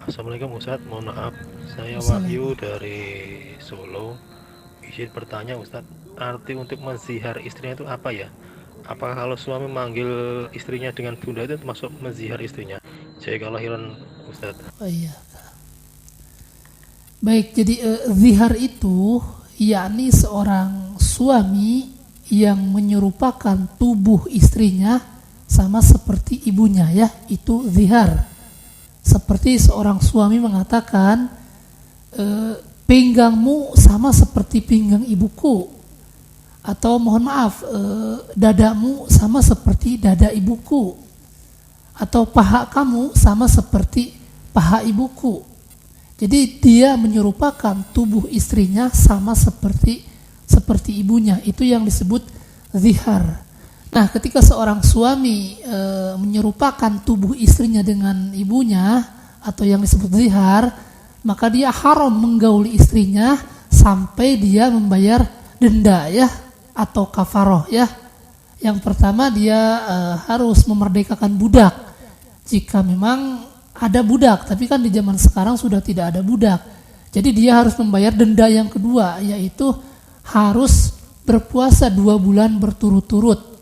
Assalamualaikum Ustadz, mohon maaf, saya Wahyu Assalamualaikum. dari Solo. Izin bertanya Ustadz, arti untuk menzihar istrinya itu apa ya? Apakah kalau suami manggil istrinya dengan bunda itu termasuk menzihar istrinya? Jadi kalau hilang Ustadz. Oh iya. Baik, jadi zihar itu yakni seorang suami yang menyerupakan tubuh istrinya sama seperti ibunya ya, itu zihar. Seperti seorang suami mengatakan, pinggangmu sama seperti pinggang ibuku, atau mohon maaf, dadamu sama seperti dada ibuku, atau paha kamu sama seperti paha ibuku. Jadi dia menyerupakan tubuh istrinya sama seperti ibunya. Itu yang disebut zihar. Nah, ketika seorang suami menyerupakan tubuh istrinya dengan ibunya atau yang disebut zihar, maka dia haram menggauli istrinya sampai dia membayar denda ya atau kafaroh ya. Yang pertama dia harus memerdekakan budak. Jika memang ada budak, tapi kan di zaman sekarang sudah tidak ada budak. Jadi dia harus membayar denda yang kedua, yaitu harus berpuasa 2 bulan berturut-turut.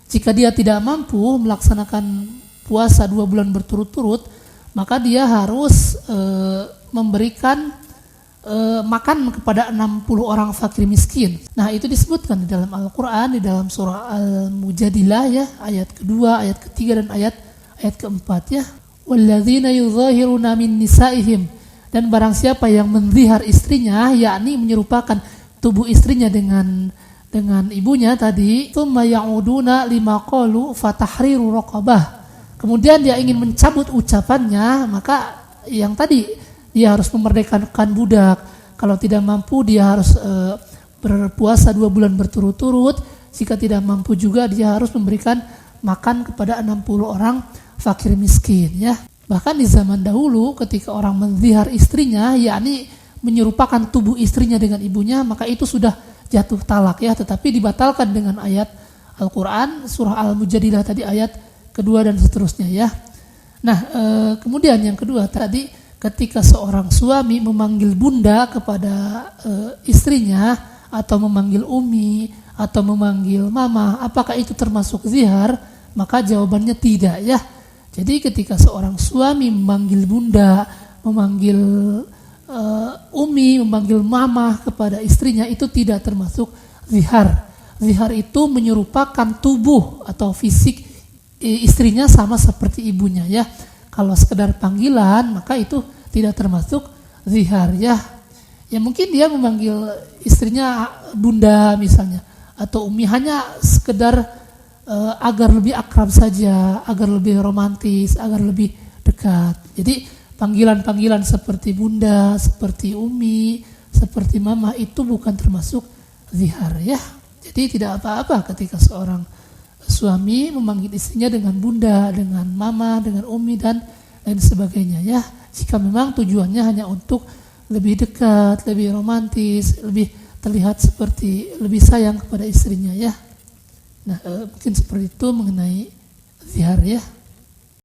Jika dia tidak mampu melaksanakan puasa 2 bulan berturut-turut, maka dia harus memberikan makan kepada 60 orang fakir miskin. Nah, itu disebutkan di dalam Al-Quran, di dalam surah Al-Mujadilah ya, ayat kedua, ayat ketiga, dan ayat keempat ya. Walladzina yuzahiruna min nisaihim, dan barang siapa yang menzihar istrinya, yakni menyerupakan tubuh istrinya dengan ibunya tadi, tsumma ya'uduna lima qalu fatahriru raqabah. Kemudian dia ingin mencabut ucapannya, maka yang tadi dia harus memerdekakan budak. Kalau tidak mampu dia harus berpuasa 2 bulan berturut-turut. Jika tidak mampu juga dia harus memberikan makan kepada 60 orang fakir miskin ya. Bahkan di zaman dahulu ketika orang menzihar istrinya, yakni menyerupakan tubuh istrinya dengan ibunya, maka itu sudah jatuh talak ya, tetapi dibatalkan dengan ayat Al-Quran surah Al-Mujadilah tadi ayat kedua dan seterusnya ya. Nah, kemudian yang kedua tadi, ketika seorang suami memanggil bunda kepada istrinya, atau memanggil umi, atau memanggil mama, apakah itu termasuk zihar? Maka jawabannya tidak ya. Jadi ketika seorang suami memanggil bunda, memanggil umi, memanggil mama kepada istrinya, itu tidak termasuk zihar. Zihar itu menyerupakan tubuh atau fisik istrinya sama seperti ibunya ya. Kalau sekedar panggilan maka itu tidak termasuk zihar ya. Ya mungkin dia memanggil istrinya bunda misalnya atau umi hanya sekedar agar lebih akrab saja, agar lebih romantis, agar lebih dekat. Jadi panggilan-panggilan seperti bunda, seperti umi, seperti mama itu bukan termasuk zihar ya. Jadi tidak apa-apa ketika seorang suami memanggil istrinya dengan bunda, dengan mama, dengan umi dan lain sebagainya ya. Jika memang tujuannya hanya untuk lebih dekat, lebih romantis, lebih terlihat seperti lebih sayang kepada istrinya ya. Nah, mungkin seperti itu mengenai zihar ya.